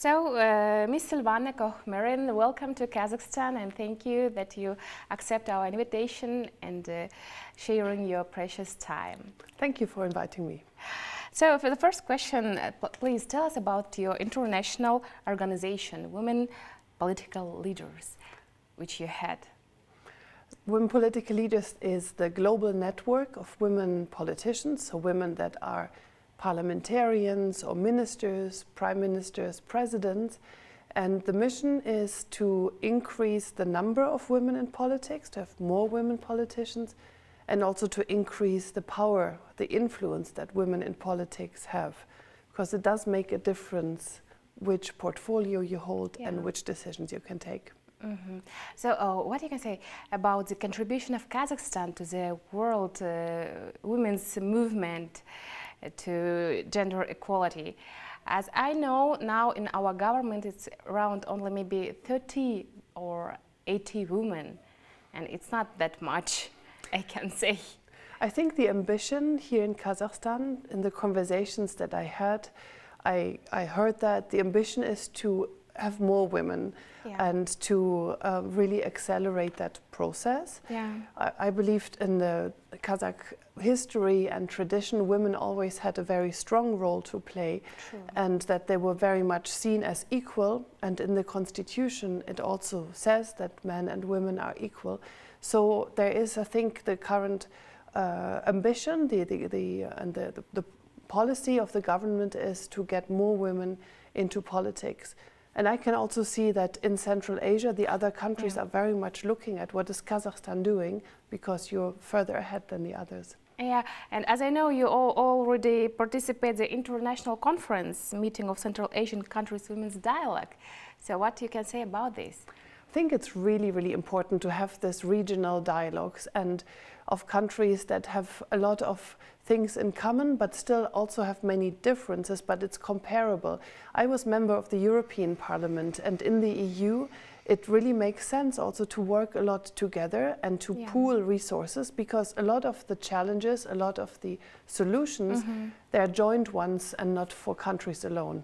So, Ms. Silvana Koch-Mehrin, welcome to Kazakhstan, and thank you that you accept our invitation and sharing your precious time. Thank you for inviting me. So, for the first question, please tell us about your international organization, Women Political Leaders, which you had. Women Political Leaders is the global network of women politicians, so women that are parliamentarians or ministers, prime ministers, presidents. And the mission is to increase the number of women in politics, to have more women politicians, and also to increase the power, the influence that women in politics have. Because it does make a difference which portfolio you hold and which decisions you can take. Mm-hmm. So, what you can say about the contribution of Kazakhstan to the world women's movement to gender equality? As I know now in our government it's around only maybe 30 or 80 women, and it's not that much, I can say. I think the ambition here in Kazakhstan, in the conversations that I had, I heard that the ambition is to have more women and to really accelerate that process. I believed in the Kazakh history and tradition, women always had a very strong role to play. And that they were very much seen as equal, and in the constitution it also says that men and women are equal. So there is, I think, the current ambition, the policy of the government is to get more women into politics. And I can also see that in Central Asia, the other countries are very much looking at what is Kazakhstan doing, because you're further ahead than the others. Yeah, and as I know, you all already participate in the international conference meeting of Central Asian countries' women's dialogue. So what you can say about this? I think it's really, really important to have this regional dialogues and of countries that have a lot of things in common, but still also have many differences, but it's comparable. I was member of the European Parliament, and in the EU, it really makes sense also to work a lot together and to pool resources, because a lot of the challenges, a lot of the solutions, they're joint ones and not for countries alone.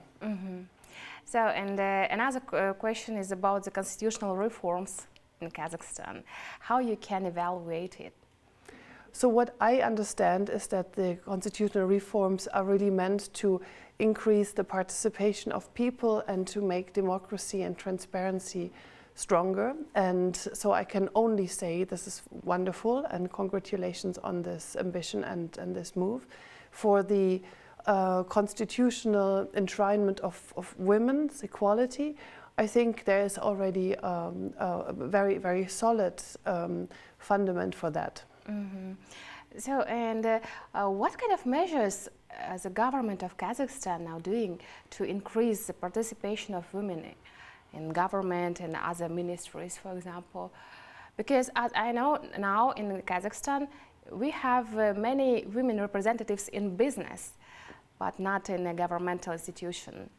So, and another question is about the constitutional reforms in Kazakhstan. How you can evaluate it? So what I understand is that the constitutional reforms are really meant to increase the participation of people and to make democracy and transparency stronger. And so I can only say this is wonderful, and congratulations on this ambition and this move. For the constitutional enshrinement of women's equality, I think there is already a very, very solid fundament for that. So, and what kind of measures is the government of Kazakhstan now doing to increase the participation of women in government and other ministries, for example? Because as I know now in Kazakhstan, we have many women representatives in business, but not in a governmental institution.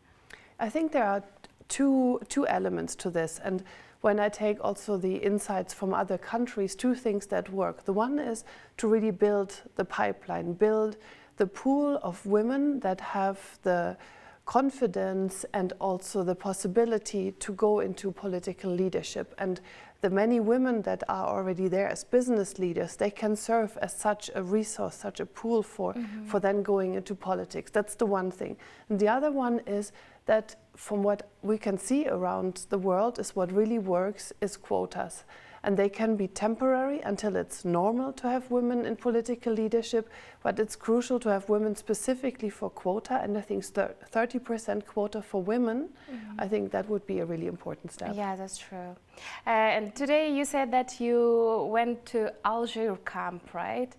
I think there are two elements to this, and when I take also the insights from other countries, two things that work. The one is to really build the pipeline, build the pool of women that have the confidence and also the possibility to go into political leadership. And the many women that are already there as business leaders, they can serve as such a resource, such a pool for then going into politics. That's the one thing. And the other one is that from what we can see around the world is what really works is quotas. And they can be temporary until it's normal to have women in political leadership, but it's crucial to have women specifically for quota, and I think 30% quota for women, I think that would be a really important step. Yeah, that's true. And today you said that you went to Algiers camp, right?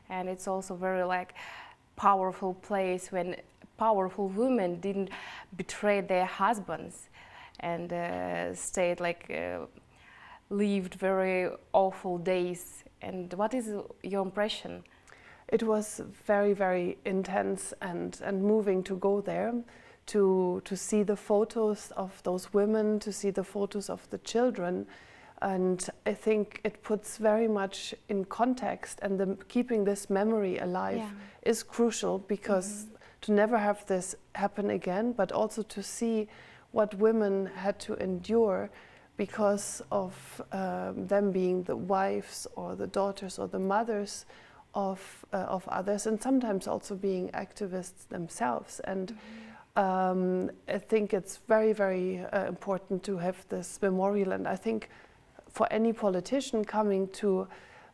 And it's also very powerful place when powerful women didn't betray their husbands and stayed lived very awful days. And what is your impression? It was very, very intense and moving to go there, to see the photos of those women, to see the photos of the children. And I think it puts very much in context, and keeping this memory alive is crucial, because to never have this happen again, but also to see what women had to endure because of them being the wives or the daughters or the mothers of others, and sometimes also being activists themselves. And I think it's very, very important to have this memorial. And I think for any politician coming to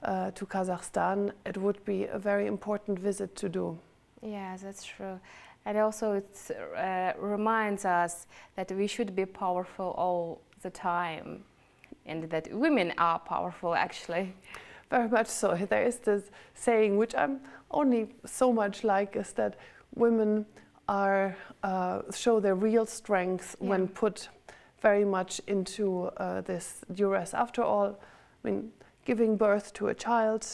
Kazakhstan, it would be a very important visit to do. Yes, that's true. And also it reminds us that we should be powerful all the time, and that women are powerful actually. Very much so. There is this saying, which I'm only so much like, is that women are show their real strength when put very much into this duress. After all, I mean, giving birth to a child,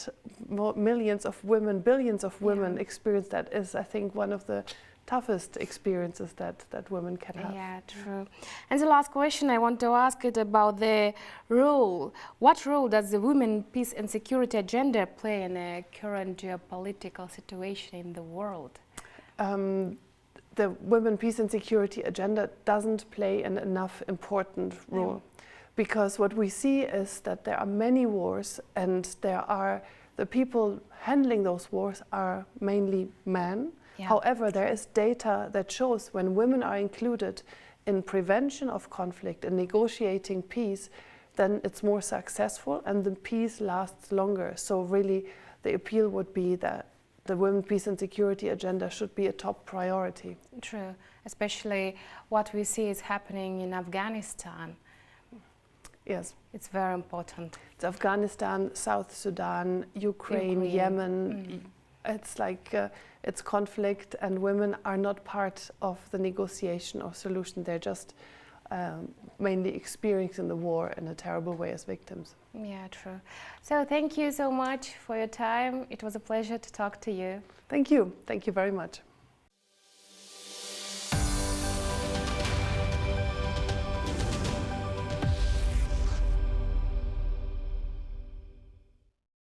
millions of women, billions of women experience that. Is, I think, one of the toughest experiences that women can have. Yeah, true. And the last question I want to ask it about the role. What role does the women, peace and security agenda play in the current geopolitical situation in the world? The women, peace and security agenda doesn't play an enough important role, because what we see is that there are many wars, and the people handling those wars are mainly men. However, there is data that shows when women are included in prevention of conflict and negotiating peace, then it's more successful and the peace lasts longer. So really the appeal would be that the women, peace and security agenda should be a top priority. True, especially what we see is happening in Afghanistan. Yes. It's very important. It's Afghanistan, South Sudan, Ukraine. Yemen. It's like it's conflict, and women are not part of the negotiation or solution. They're just mainly experiencing the war in a terrible way as victims. Yeah, true. So thank you so much for your time. It was a pleasure to talk to you. Thank you. Thank you very much.